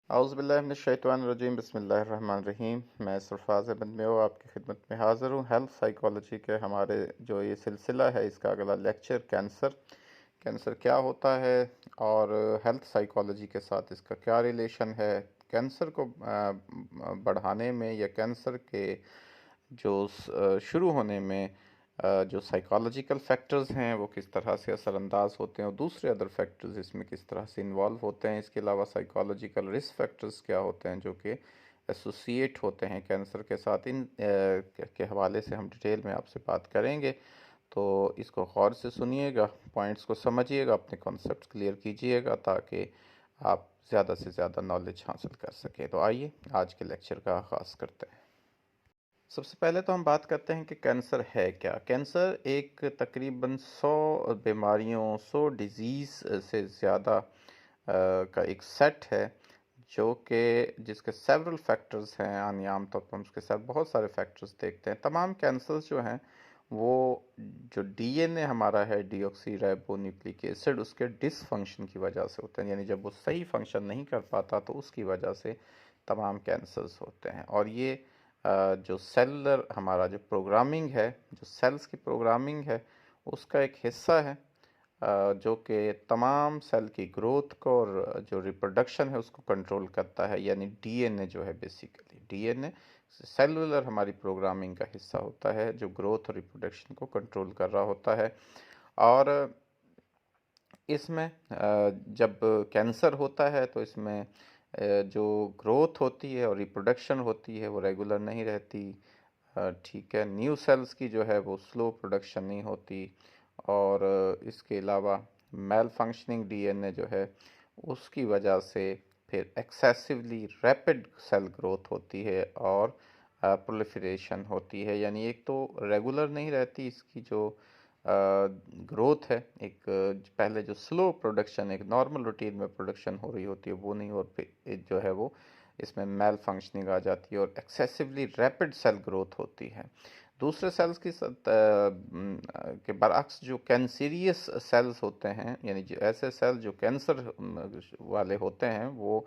औज़ुबिल्लाहिमिनश्शैतानिर्रजीम बिस्मिल्लाहिर्रहमानिर्रहीम। मैं सरफराज अहमद मेओ आपकी खिदमत में हाज़िर हूँ। हेल्थ साइकोलॉजी के हमारे जो ये सिलसिला है, इसका अगला लेक्चर कैंसर क्या होता है और हेल्थ साइकोलॉजी के साथ इसका क्या रिलेशन है। कैंसर को बढ़ाने में या कैंसर के जो शुरू होने में जो साइकोलॉजिकल फैक्टर्स हैं वो किस तरह से असरअंदाज होते हैं और दूसरे अदर फैक्टर्स इसमें किस तरह से इन्वॉल्व होते हैं। इसके अलावा साइकोलॉजिकल रिस्क फैक्टर्स क्या होते हैं जो कि एसोसिएट होते हैं कैंसर के साथ। इन के हवाले से हम डिटेल में आपसे बात करेंगे, तो इसको गौर से सुनिएगा, पॉइंट्स को समझिएगा, अपने कॉन्सेप्ट क्लियर कीजिएगा ताकि आप ज़्यादा से ज़्यादा नॉलेज हासिल कर सकें। तो आइए आज के लेक्चर का आगाज़ करते हैं। सबसे पहले तो हम बात करते हैं कि कैंसर है क्या। कैंसर एक तकरीबन 100 बीमारियों, 100 डिजीज़ से ज़्यादा का एक सेट है जो कि जिसके सेवरल फैक्टर्स हैं। यानी आम तौर पर हम उसके साथ बहुत सारे फैक्टर्स देखते हैं। तमाम कैंसर्स जो हैं वो जो डीएनए हमारा है, डीऑक्सी राइबो न्यूक्लिक एसिड, उसके डिसफंक्शन की वजह से होते हैं। यानी जब वो सही फंक्शन नहीं कर पाता तो उसकी वजह से तमाम कैंसर्स होते हैं। और ये जो सेलुलर हमारा जो प्रोग्रामिंग है, जो सेल्स की प्रोग्रामिंग है, उसका एक हिस्सा है जो कि तमाम सेल की ग्रोथ को और जो रिप्रोडक्शन है उसको कंट्रोल करता है। यानी डीएनए जो है, बेसिकली डीएनए सेलुलर हमारी प्रोग्रामिंग का हिस्सा होता है जो ग्रोथ और रिप्रोडक्शन को कंट्रोल कर रहा होता है। और इसमें जब कैंसर होता है तो इसमें जो ग्रोथ होती है और रिप्रोडक्शन होती है वो रेगुलर नहीं रहती। ठीक है, न्यू सेल्स की जो है वो स्लो प्रोडक्शन नहीं होती। और इसके अलावा मेल फंक्शनिंग डीएनए जो है उसकी वजह से फिर एक्सेसिवली रैपिड सेल ग्रोथ होती है और प्रोलिफरेशन होती है। यानी एक तो रेगुलर नहीं रहती इसकी जो ग्रोथ है, एक पहले जो स्लो प्रोडक्शन, एक नॉर्मल रूटीन में प्रोडक्शन हो रही होती है वो नहीं, और फिर जो है वो इसमें मेल फंक्शनिंग आ जाती है और एक्सेसिवली रैपिड सेल ग्रोथ होती है। दूसरे सेल्स की के बरअक्स जो कैंसरियस सेल्स होते हैं, यानी जो ऐसे सेल जो कैंसर वाले होते हैं, वो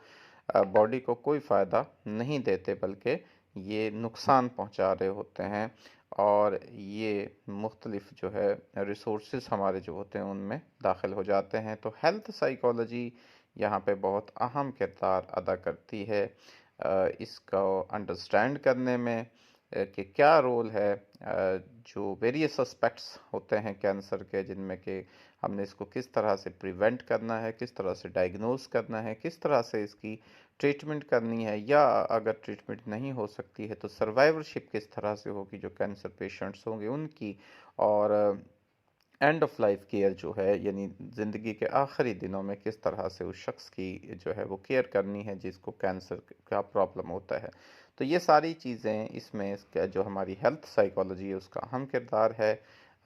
बॉडी को कोई फ़ायदा नहीं देते बल्कि ये नुकसान पहुंचा रहे होते हैं। और ये मुख्तलिफ जो है रिसोर्सेज हमारे जो होते हैं उनमें दाखिल हो जाते हैं। तो हेल्थ साइकोलॉजी यहाँ पे बहुत अहम किरदार अदा करती है इसको अंडरस्टैंड करने में कि क्या रोल है। जो वेरियस एस्पेक्ट्स होते हैं कैंसर के, जिनमें कि हमने इसको किस तरह से प्रिवेंट करना है, किस तरह से डायग्नोज करना है, किस तरह से इसकी ट्रीटमेंट करनी है, या अगर ट्रीटमेंट नहीं हो सकती है तो सर्वाइवरशिप किस तरह से होगी जो कैंसर पेशेंट्स होंगे उनकी। और एंड ऑफ लाइफ केयर जो है, यानी ज़िंदगी के आखिरी दिनों में किस तरह से उस शख्स की जो है वो केयर करनी है जिसको कैंसर का प्रॉब्लम होता है। तो ये सारी चीज़ें इसमें इसका जो हमारी हेल्थ साइकोलॉजी है उसका अहम किरदार है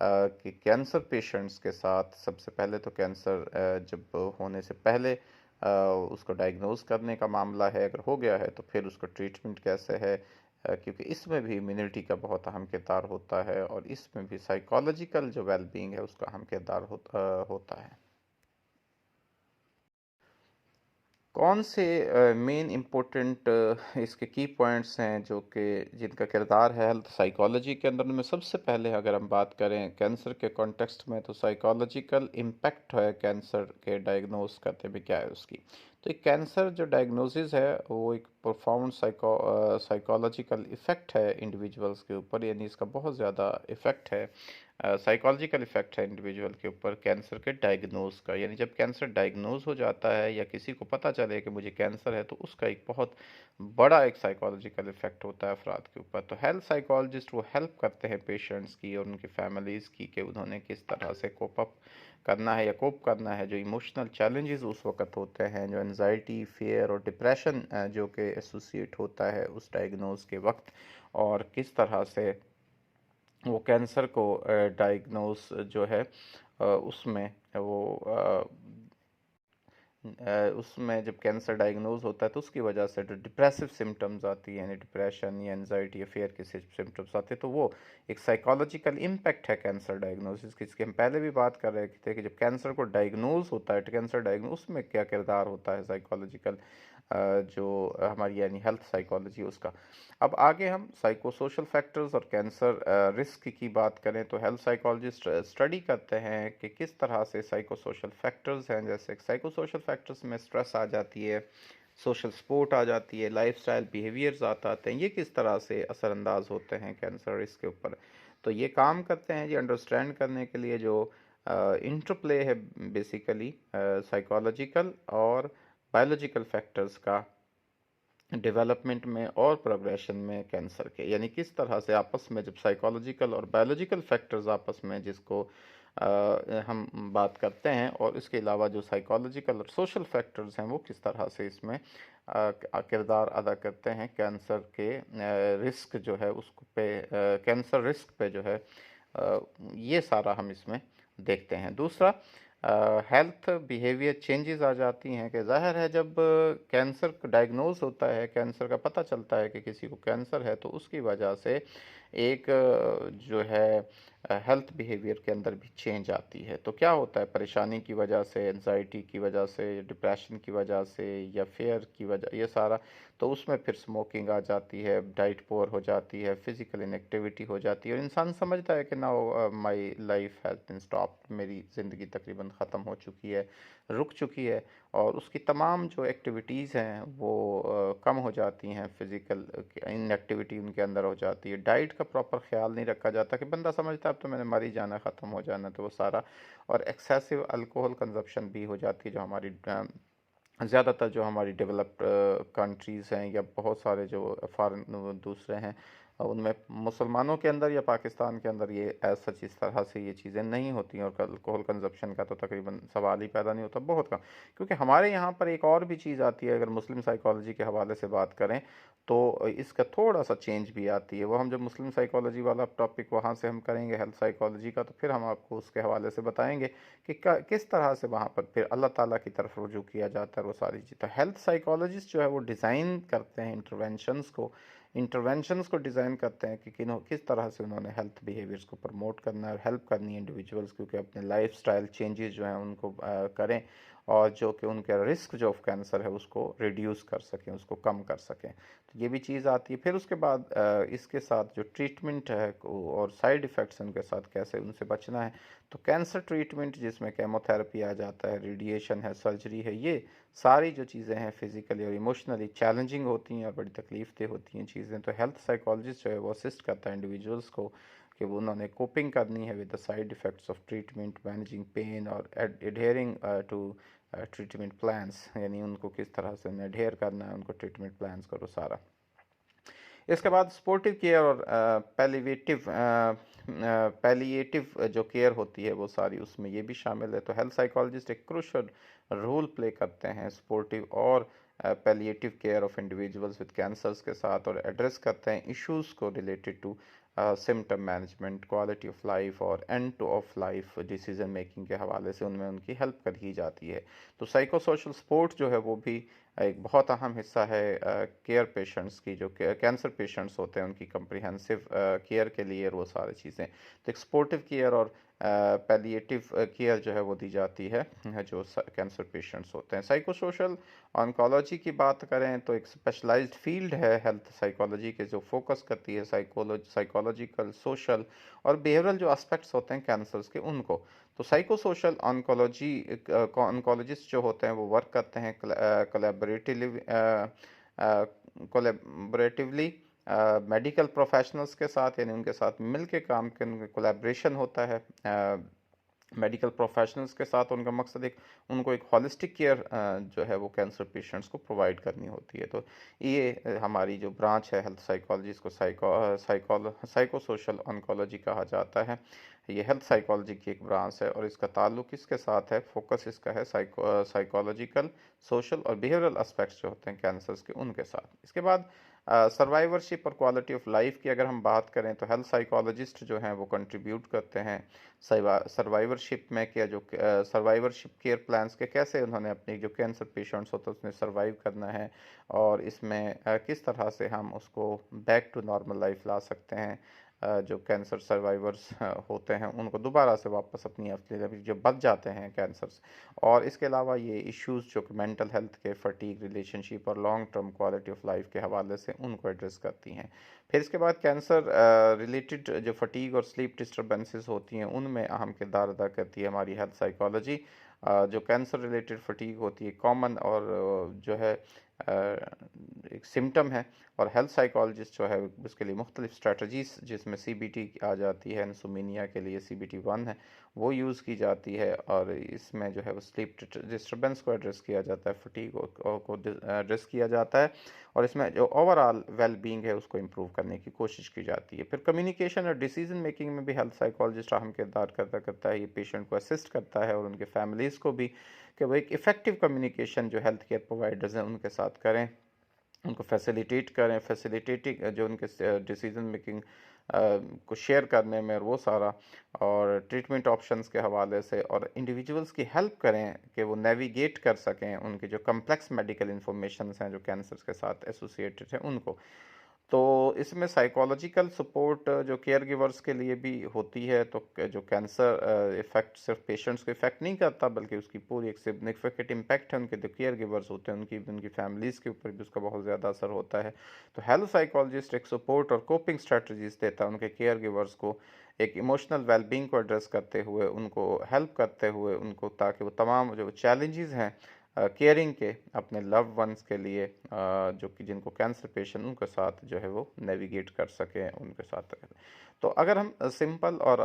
कि कैंसर पेशेंट्स के साथ सबसे पहले तो कैंसर जब होने से पहले उसको डायग्नोज करने का मामला है, अगर हो गया है तो फिर उसका ट्रीटमेंट कैसे है, क्योंकि इसमें भी इम्यूनिटी का बहुत अहम किरदार होता है और इसमें भी साइकोलॉजिकल जो वेलबींग है उसका अहम किरदार होता है। कौन से मेन इम्पोर्टेंट इसके की पॉइंट्स हैं जो कि जिनका किरदार है हेल्थ साइकोलॉजी के अंदर में। सबसे पहले अगर हम बात करें कैंसर के कॉन्टेक्स्ट में, तो साइकोलॉजिकल इम्पैक्ट है कैंसर के डायग्नोस करने में क्या है उसकी। तो एक कैंसर जो डायग्नोसिस है वो एक प्रोफाउंड साइकोलॉजिकल इफ़ेक्ट है इंडिविजुअल्स के ऊपर। यानी इसका बहुत ज़्यादा इफ़ेक्ट है, साइकोलॉजिकल इफ़ेक्ट है इंडिविजुअल के ऊपर कैंसर के डायग्नोज का। यानी जब कैंसर डायग्नोज हो जाता है या किसी को पता चले कि मुझे कैंसर है तो उसका एक बहुत बड़ा एक साइकोलॉजिकल इफ़ेक्ट होता है अफराद के ऊपर। तो हेल्थ साइकोलॉजिस्ट वो हेल्प करते हैं पेशेंट्स की और उनकी फैमिलीज़ की कि उन्होंने किस तरह से कोप अप करना है या कोप करना है जो इमोशनल चैलेंजेस उस वक्त होते हैं, जो एनजाइटी, फियर और डिप्रेशन जो कि एसोसिएट होता है उस डायग्नोज के वक्त, और किस तरह से वो कैंसर को डायग्नोस जो है उसमें वो उसमें जब कैंसर डायग्नोज होता है तो उसकी वजह से जो डिप्रेसिव सिम्टम्स आती है, यानी डिप्रेशन या एनजाइटी या फियर के सिम्टम्स आते हैं, तो वो एक साइकोलॉजिकल इम्पैक्ट है कैंसर डायग्नोसिस की। इसकी हम पहले भी बात कर रहे थे कि जब कैंसर को डायग्नोज होता है, कैंसर डायग्नोस में क्या किरदार होता है साइकोलॉजिकल जो हमारी यानी हेल्थ साइकोलॉजी उसका। अब आगे हम साइको सोशल फैक्टर्स और कैंसर रिस्क की बात करें तो हेल्थ साइकोलॉजिस्ट स्टडी करते हैं कि किस तरह से साइको सोशल फैक्टर्स हैं, जैसे साइको सोशल फैक्टर्स में स्ट्रेस आ जाती है, सोशल सपोर्ट आ जाती है, लाइफस्टाइल बिहेवियर्स आते हैं, ये किस तरह से असरअंदाज होते हैं कैंसर रिस्क के ऊपर। तो ये काम करते हैं जी अंडरस्टैंड करने के लिए जो इंटरप्ले है बेसिकली साइकोलॉजिकल और बायोलॉजिकल फैक्टर्स का डेवलपमेंट में और प्रोग्रेशन में कैंसर के, यानी किस तरह से आपस में जब साइकोलॉजिकल और बायोलॉजिकल फैक्टर्स आपस में जिसको हम बात करते हैं, और इसके अलावा जो साइकोलॉजिकल और सोशल फैक्टर्स हैं वो किस तरह से इसमें किरदार अदा करते हैं कैंसर के रिस्क जो है उसको पे कैंसर रिस्क पे जो है ये सारा हम इसमें देखते हैं। दूसरा हेल्थ बिहेवियर चेंजेस आ जाती हैं कि ज़ाहिर है जब कैंसर डायग्नोज होता है, कैंसर का पता चलता है कि किसी को कैंसर है, तो उसकी वजह से एक जो है हेल्थ बिहेवियर के अंदर भी चेंज आती है। तो क्या होता है, परेशानी की वजह से, एनजाइटी की वजह से, डिप्रेशन की वजह से या फेयर की वजह, ये सारा, तो उसमें फिर स्मोकिंग आ जाती है, डाइट पोअर हो जाती है, फिजिकल इनएक्टिविटी हो जाती है, और इंसान समझता है कि now my life has been stopped, मेरी ज़िंदगी तकरीबन ख़त्म हो चुकी है, रुक चुकी है, और उसकी तमाम जो एक्टिविटीज़ हैं वो कम हो जाती हैं, फिज़िकल इनएक्टिविटी उनके अंदर हो जाती है, डाइट का प्रॉपर ख्याल नहीं रखा जाता कि बंदा समझता है अब तो मैंने मर ही जाना, ख़त्म हो जाना, तो वो सारा, और एक्सेसिव अल्कोहल कंजप्शन भी हो जाती है, जो हमारी ज़्यादातर जो हमारी डेवलप्ड कंट्रीज़ हैं या बहुत सारे जो फॉरेन दूसरे हैं उनमें मुसलमानों के अंदर या पाकिस्तान के अंदर ये एज सच इस तरह से ये चीज़ें नहीं होती हैं, और अल्कोहल कंजप्शन का तो तकरीबन सवाल ही पैदा नहीं होता, बहुत कम। क्योंकि हमारे यहाँ पर एक और भी चीज़ आती है, अगर मुस्लिम साइकोलॉजी के हवाले से बात करें तो इसका थोड़ा सा चेंज भी आती है, वो हम जब मुस्लिम साइकोलॉजी वाला टॉपिक वहाँ से हम करेंगे हेल्थ साइकोलॉजी का, तो फिर हम आपको उसके हवाले से बताएंगे कि किस तरह से वहाँ पर फिर अल्लाह ताला की तरफ रुजू किया जाता है, वो सारी चीज़। तो हेल्थ साइकोलॉजिस्ट जो है वो डिज़ाइन करते हैं इंटरवेंशंस को डिज़ाइन करते हैं कि किस तरह से उन्होंने हेल्थ बिहेवियर्स को प्रमोट करना है और हेल्प करनी है इंडिविजुअल्स, क्योंकि अपने लाइफ स्टाइल चेंजेस जो हैं उनको करें, और जो कि उनके रिस्क जो ऑफ कैंसर है उसको रिड्यूस कर सकें, उसको कम कर सकें। तो ये भी चीज़ आती है। फिर उसके बाद इसके साथ जो ट्रीटमेंट है और साइड इफ़ेक्ट्स उनके साथ कैसे उनसे बचना है, तो कैंसर ट्रीटमेंट जिसमें केमोथेरेपी आ जाता है, रेडिएशन है, सर्जरी है, ये सारी जो चीज़ें हैं फिज़िकली और इमोशनली चैलेंजिंग होती हैं और बड़ी तकलीफ़देह होती हैं चीज़ें। तो हेल्थ साइकोलॉजिस्ट जो है वो असिस्ट करता है इंडिविजुअल्स को कि वो उन्होंने कोपिंग करनी है with the side effects of treatment, managing pain और एडहेयरिंग टू ट्रीटमेंट प्लान्स, यानी उनको किस तरह से उन्हें एडहेयर करना है, उनको ट्रीटमेंट प्लान्स करो सारा। इसके बाद स्पोर्टिव केयर और पैलिएटिव जो केयर होती है वो सारी उसमें ये भी शामिल है। तो हेल्थ साइकोलॉजिस्ट एक क्रूशल रोल प्ले करते हैं स्पोर्टिव और palliative care of individuals with cancers के साथ, और एड्रेस करते हैं इश्यूज़ को related to symptom management, quality of life और end to of life decision making के हवाले से उनमें उनकी हेल्प कर ही जाती है। तो साइको सोशल सपोर्ट जो है वो भी एक बहुत अहम हिस्सा है केयर पेशेंट्स की, जो कैंसर पेशेंट्स होते हैं उनकी कम्प्रिहेंसिव केयर के लिए, और वो सारी चीज़ें। तो एक सपोर्टिव केयर और पैलिएटिव केयर जो है वो दी जाती है जो कैंसर पेशेंट्स होते हैं। साइको सोशल ऑन्कोलॉजी की बात करें तो एक स्पेशलाइज्ड फील्ड है हेल्थ साइकोलॉजी के, जो फोकस करती है साइकोलॉजिकल, सोशल और बिहेवियरल जो एस्पेक्ट्स होते हैं कैंसर्स के उनको। तो साइको सोशल ऑन्कोलॉजिस्ट जो होते हैं वो वर्क करते हैं कोलेबरेटिवली मेडिकल प्रोफेशनल्स के साथ, यानी उनके साथ मिल के काम के, उनके कोलेब्रेशन होता है मेडिकल प्रोफेशनल्स के साथ। उनका मकसद उनको एक हॉलिस्टिक केयर जो है वो कैंसर पेशेंट्स को प्रोवाइड करनी होती है। तो ये हमारी जो ब्रांच है हेल्थ साइकोलॉजी, इसको साइको सोशल ऑन्कोलॉजी कहा जाता है। ये हेल्थ साइकोलॉजी की एक ब्रांच है, और इसका ताल्लुक इसके साथ है, फोकस इसका है साइकोलॉजिकल, सोशल और बिहेवियरल एस्पेक्ट्स जो होते हैं कैंसर्स के उनके साथ। इसके बाद सर्वाइवरशिप और क्वालिटी ऑफ लाइफ की अगर हम बात करें तो हेल्थ साइकोलॉजिस्ट जो हैं वो कंट्रीब्यूट करते हैं सर्वाइवरशिप में, क्या जो सर्वाइवरशिप केयर प्लान्स के कैसे उन्होंने अपने जो कैंसर पेशेंट्स होते हैं उसमें सर्वाइव करना है, और इसमें किस तरह से हम उसको बैक टू नॉर्मल लाइफ ला सकते हैं, जो कैंसर सर्वाइवर्स होते हैं उनको दोबारा से वापस अपनी असली लाइफ जो बच जाते हैं कैंसर से। और इसके अलावा ये इश्यूज़ जो कि मेंटल हेल्थ के, फटीग, रिलेशनशिप और long term quality of life के हवाले से उनको एड्रेस करती हैं। फिर इसके बाद कैंसर रिलेटेड जो फटीग और स्लीप डिस्टर्बेंसेस होती हैं उनमें अहम किरदार अदा करती है हमारी हेल्थ साइकोलॉजी। जो कैंसर रिलेटेड फटीग होती है कॉमन और जो है एक सिम्टम है, और हेल्थ साइकोलॉजिस्ट जो है उसके लिए मुख्तलिफ स्ट्रेटजीज जिसमें CBT आ जाती है, इंसोमिनिया के लिए CBT-1 है वो यूज़ की जाती है, और इसमें जो है वो स्लीप डिस्टर्बेंस को एड्रेस किया जाता है, फटीग को एड्रेस किया जाता है, और इसमें जो ओवरऑल वेल बीइंग है उसको इम्प्रूव करने की कोशिश की जाती है। फिर कम्युनिकेशन और डिसीजन मेकिंग में भी हेल्थ साइकोलॉजिस्ट अहम किरदार करता है। ये पेशेंट को असिस्ट करता है और उनके फैमिलीज़ को भी, कि वो एक इफ़ेक्टिव कम्युनिकेशन जो हेल्थ केयर प्रोवाइडर्स हैं उनके साथ करें, उनको फैसिलिटेट करें, फैसिलिटेटिंग जो उनके डिसीजन मेकिंग को शेयर करने में और वो सारा, और ट्रीटमेंट ऑप्शंस के हवाले से, और इंडिविजुअल्स की हेल्प करें कि वो नेविगेट कर सकें उनके जो कम्प्लेक्स मेडिकल इंफॉर्मेशन हैं जो कैंसर के साथ एसोसिएटेड है उनको। तो इसमें साइकोलॉजिकल सपोर्ट जो केयर गिवर्स के लिए भी होती है, तो जो कैंसर इफ़ेक्ट सिर्फ पेशेंट्स को इफ़ेक्ट नहीं करता बल्कि उसकी पूरी एक सिग्निफिकेंट इम्पैक्ट है उनके जो केयर गिवर्स होते हैं उनकी फैमिलीज़ के ऊपर भी उसका बहुत ज़्यादा असर होता है। तो हेल्थ साइकोलॉजिस्ट एक सपोर्ट और कोपिंग स्ट्रेटजीज देता है उनके केयर गिवर्स को, एक इमोशनल वेलबींग को एड्रेस करते हुए, उनको हेल्प करते हुए, उनको ताकि वो तमाम जो चैलेंजेस हैं केयरिंग के अपने लव वंस के लिए, जो कि जिनको कैंसर पेशेंट उनके साथ जो है वो नेविगेट कर सकें उनके साथ। तो अगर हम सिंपल और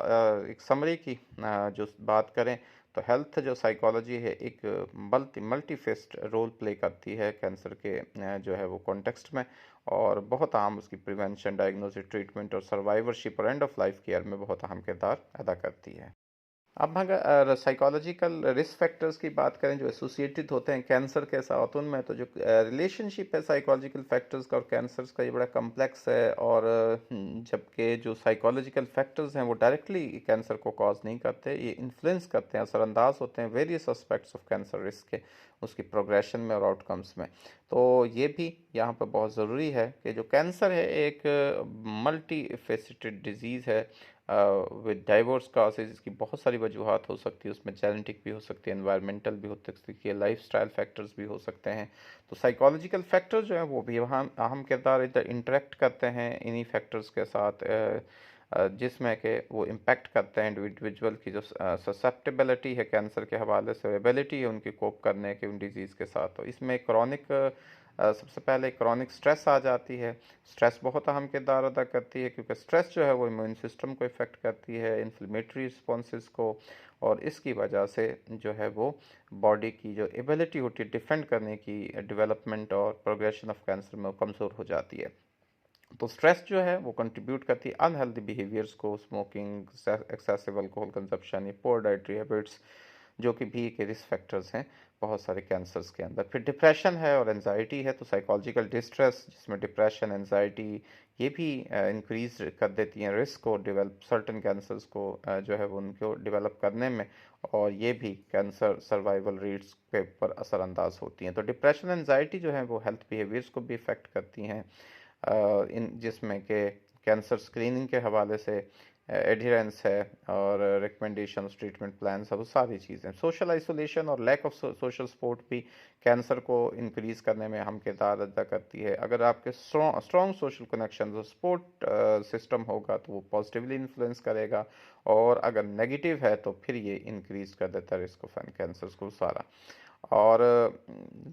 एक समरी की जो बात करें, तो हेल्थ जो साइकोलॉजी है एक मल्टी फेस्ड रोल प्ले करती है कैंसर के जो है वो कॉन्टेक्स्ट में, और बहुत अहम उसकी प्रिवेंशन, डायग्नोसिस, ट्रीटमेंट और सर्वाइवरशिप और एंड ऑफ लाइफ केयर में बहुत अहम किरदार अदा करती है। अब अगर साइकोलॉजिकल रिस्क फैक्टर्स की बात करें जो एसोसिएटेड होते हैं कैंसर के साथ, उनमें तो जो रिलेशनशिप है साइकोलॉजिकल फैक्टर्स का और कैंसर्स का ये बड़ा कम्प्लेक्स है, और जबकि जो साइकोलॉजिकल फैक्टर्स हैं वो डायरेक्टली कैंसर को कॉज नहीं करते, ये इन्फ्लुएंस करते हैं, असरअंदाज होते हैं various aspects of cancer risk के, उसकी प्रोग्रेशन में और आउटकम्स में। तो ये भी यहाँ पर बहुत ज़रूरी है कि जो कैंसर है एक मल्टी फेसिटेड डिजीज़ है विद डाइवर्स काजेज। इसकी बहुत सारी वजूहात हो सकती है, उसमें जेनेटिक भी हो सकती है, एनवायरमेंटल भी हो सकती है, लाइफस्टाइल फैक्टर्स भी हो सकते हैं। तो साइकोलॉजिकल फैक्टर्स जो हैं वो भी वहाँ अहम किरदार इधर इंटरेक्ट करते हैं इन्हीं फैक्टर्स के साथ, जिसमें कि वो इम्पेक्ट करते हैं इंडिविजुअल की जो ससेप्टेबिलिटी है कैंसर के हवाले से, एबिलिटी है उनकी कोप करने की उन डिजीज़ के साथ। तो इसमें क्रॉनिक सबसे पहले क्रॉनिक स्ट्रेस आ जाती है। स्ट्रेस बहुत अहम किरदार अदा करती है क्योंकि स्ट्रेस जो है वो इम्यून सिस्टम को इफ़ेक्ट करती है, इन्फ्लेमेटरी रिस्पॉन्सेस को, और इसकी वजह से जो है वो बॉडी की जो एबिलिटी होती है डिफेंड करने की, डेवलपमेंट और प्रोग्रेशन ऑफ कैंसर में कमज़ोर हो जाती है। तो स्ट्रेस जो है वो कंट्रीब्यूट करती है अनहेल्दी बिहेवियर्स को, स्मोकिंग, एक्सेसिव अल्कोहल कंजप्शन, या पोर डाइटरी हैबिट्स, जो कि भी के रिस्क फैक्टर्स हैं बहुत सारे कैंसर्स के अंदर। फिर डिप्रेशन है और एनजाइटी है, तो साइकोलॉजिकल डिस्ट्रेस जिसमें डिप्रेशन, एनजाइटी, ये भी इंक्रीज कर देती हैं रिस्क को डेवलप सर्टन कैंसर्स को जो है वो उनको डेवलप करने में, और ये भी कैंसर सर्वाइवल रेट्स के ऊपर असरअंदाज होती हैं। तो डिप्रेशन, एनजाइटी जो है वो हेल्थ बिहेवियर्स को भी इफ़ेक्ट करती हैं, इन जिसमें कि कैंसर स्क्रीनिंग के हवाले से एडहेरेंस है, और रिकमेंडेशंस, ट्रीटमेंट प्लान्स है, वो सारी चीज़ें। सोशल आइसोलेशन और लैक ऑफ सोशल सपोर्ट भी कैंसर को इंक्रीज़ करने में अहम किरदार अदा करती है। अगर आपके स्ट्रॉन्ग सोशल कनेक्शन और सपोर्ट सिस्टम होगा तो वो पॉजिटिवली इन्फ्लुएंस करेगा, और अगर नेगेटिव है तो फिर ये इंक्रीज़ कर देता है रिस्क ऑफ कैंसर्स को सारा। और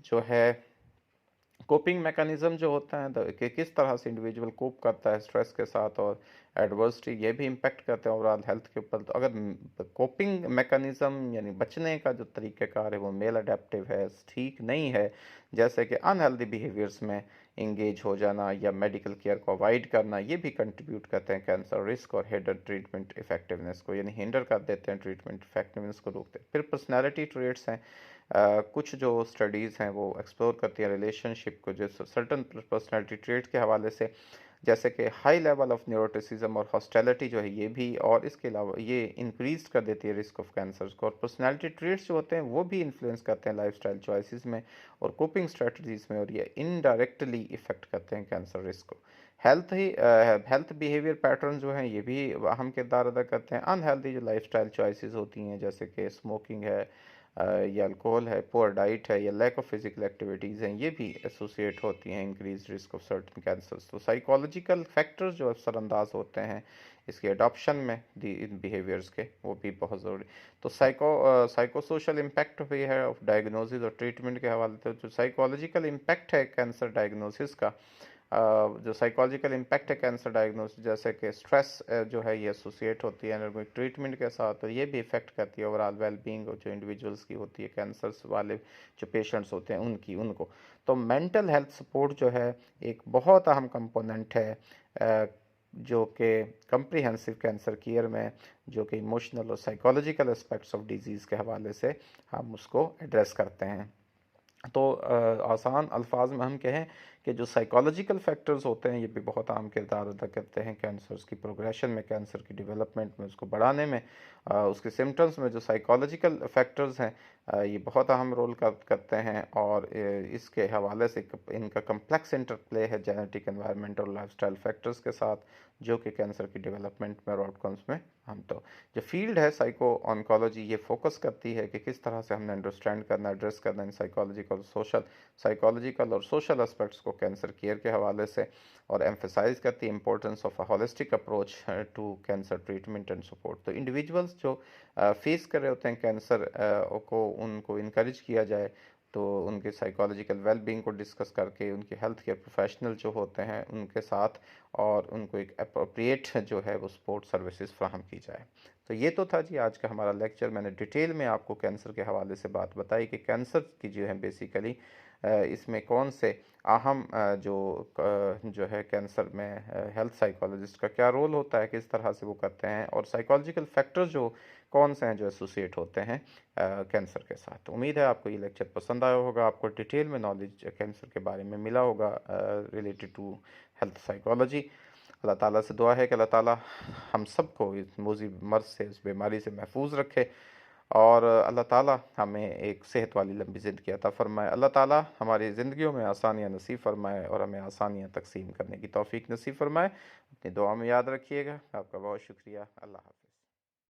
जो है कोपिंग मैकेनिज्म जो होता है कि किस तरह से इंडिविजुअल कोप करता है स्ट्रेस के साथ, और एडवर्सिटी ये भी इम्पेक्ट करते हैं ओवरऑल हेल्थ के ऊपर। तो अगर कोपिंग मैकेनिज्म यानी बचने का जो तरीक़ाकार है वो मेल अडेप्टिव है, ठीक नहीं है, जैसे कि अनहेल्दी बिहेवियर्स में इंगेज हो जाना या मेडिकल केयर को अवॉइड करना, ये भी कंट्रीब्यूट करते हैं कैंसर रिस्क और हिंडर ट्रीटमेंट इफेक्टिवनेस को, यानी हिंडर कर देते हैं ट्रीटमेंट इफेक्टिवनेस को रोकते हैं। फिर पर्सनैलिटी ट्रेट्स हैं, कुछ जो स्टडीज़ हैं वो एक्सप्लोर करती हैं रिलेशनशिप को, जो सर्टन पर्सनैलिटी ट्रेट के हवाले से जैसे कि हाई लेवल ऑफ न्यूरोटिसिज्म और हॉस्टिलिटी जो है ये भी, और इसके अलावा ये इंक्रीज कर देती है रिस्क ऑफ कैंसर को। और पर्सनैलिटी ट्रेट्स जो होते हैं वो भी इन्फ्लुएंस करते हैं लाइफस्टाइल चॉइसेस में और कोपिंग स्ट्रेटजीज में, और ये इनडायरेक्टली इफेक्ट करते हैं कैंसर रिस्क को। हेल्थ बिहेवियर पैटर्न जो हैं ये भी अहम किरदार अदा करते हैं। अनहेल्दी जो लाइफस्टाइल चॉइसेस होती हैं, जैसे कि स्मोकिंग है, या अल्कोहल है, पुअर डाइट है, या लैक ऑफ फिजिकल एक्टिविटीज़ हैं, ये भी एसोसिएट होती हैं increase risk of certain cancers. तो साइकोलॉजिकल फैक्टर्स जो असरअंदाज होते हैं इसके अडॉप्शन में दी इन बिहेवियर्स के, वो भी बहुत ज़रूरी। तो साइको सोशल इम्पैक्ट भी है ऑफ डायग्नोसिस और ट्रीटमेंट के हवाले से। जो साइकोलॉजिकल इम्पैक्ट है कैंसर डायग्नोसिस का, जो साइकोलॉजिकल इम्पैक्ट है कैंसर डायग्नोसिस, जैसे कि स्ट्रेस जो है ये एसोसिएट होती है एनर्गोनिक ट्रीटमेंट के साथ, तो ये भी इफेक्ट करती है ओवरऑल वेलबींग जो इंडिविजुअल्स की होती है, कैंसर्स वाले जो पेशेंट्स होते हैं उनको। तो मेंटल हेल्थ सपोर्ट जो है एक बहुत अहम कंपोनेंट है, जो कि कम्प्रिहेंसिव कैंसर केयर में, जो कि इमोशनल और साइकोलॉजिकल एस्पेक्ट्स ऑफ डिजीज़ के हवाले से हम उसको एड्रेस करते हैं। तो आसान अल्फाज में हम कहें कि जो साइकोलॉजिकल फैक्टर्स होते हैं ये भी बहुत अहम किरदार अदा करते हैं कैंसर्स की प्रोग्रेशन में, कैंसर की डेवलपमेंट में, उसको बढ़ाने में। उसके सिम्टम्स में जो साइकोलॉजिकल फैक्टर्स हैं ये बहुत अहम रोल करते हैं, और इसके हवाले से इनका कम्प्लेक्स इंटरप्ले है जेनेटिक, एनवायरनमेंट और लाइफस्टाइल फैक्टर्स के साथ, जो कि कैंसर की डेवलपमेंट में और आउटकम्स में हम तो जो फील्ड है साइको ऑन्कोलॉजी ये फोकस करती है कि किस तरह से हमने अंडरस्टैंड करना, एड्रेस करना इन साइकोलॉजिकल और सोशल एस्पेक्ट्स को कैंसर केयर के हवाले से, और एम्फेसाइज करती है importance of a holistic approach to cancer treatment and support. तो इंडिविजुअल्स जो फेस कर रहे होते हैं कैंसर को, उनको इनक्रेज किया जाए, तो उनके साइकोलॉजिकल वेलबींग को डिस्कस करके उनके हेल्थ केयर प्रोफेशनल जो होते हैं उनके साथ, और उनको एक अप्रोप्रिएट जो है वो सपोर्ट सर्विसेज फ्राहम की जाए। तो ये तो था जी आज का हमारा लेक्चर। मैंने डिटेल में आपको कैंसर के हवाले से बात बताई कि कैंसर की जो है बेसिकली इसमें कौन से अहम जो है कैंसर में हेल्थ साइकोलॉजिस्ट का क्या रोल होता है, किस तरह से वो करते हैं, और साइकोलॉजिकल फैक्टर्स जो कौन से हैं जो एसोसिएट होते हैं कैंसर के साथ। तो उम्मीद है आपको ये लेक्चर पसंद आया होगा, आपको डिटेल में नॉलेज कैंसर के बारे में मिला होगा रिलेटेड टू हेल्थ साइकोलॉजी। अल्लाह ताला से दुआ है कि अल्लाह ताला हम सबको इस मूजी मर्ज से, इस बीमारी से महफूज रखे, और अल्लाह ताला हमें एक सेहत वाली लंबी ज़िंदगी अता फ़रमाए। अल्लाह ताला हमारी ज़िंदगियों में आसानियाँ नसीब फ़रमाए और हमें आसानियाँ तकसीम करने की तौफ़ीक नसीब फ़रमाए। अपनी दुआ में याद रखिएगा। आपका बहुत शुक्रिया। अल्लाह हाफ़िज़।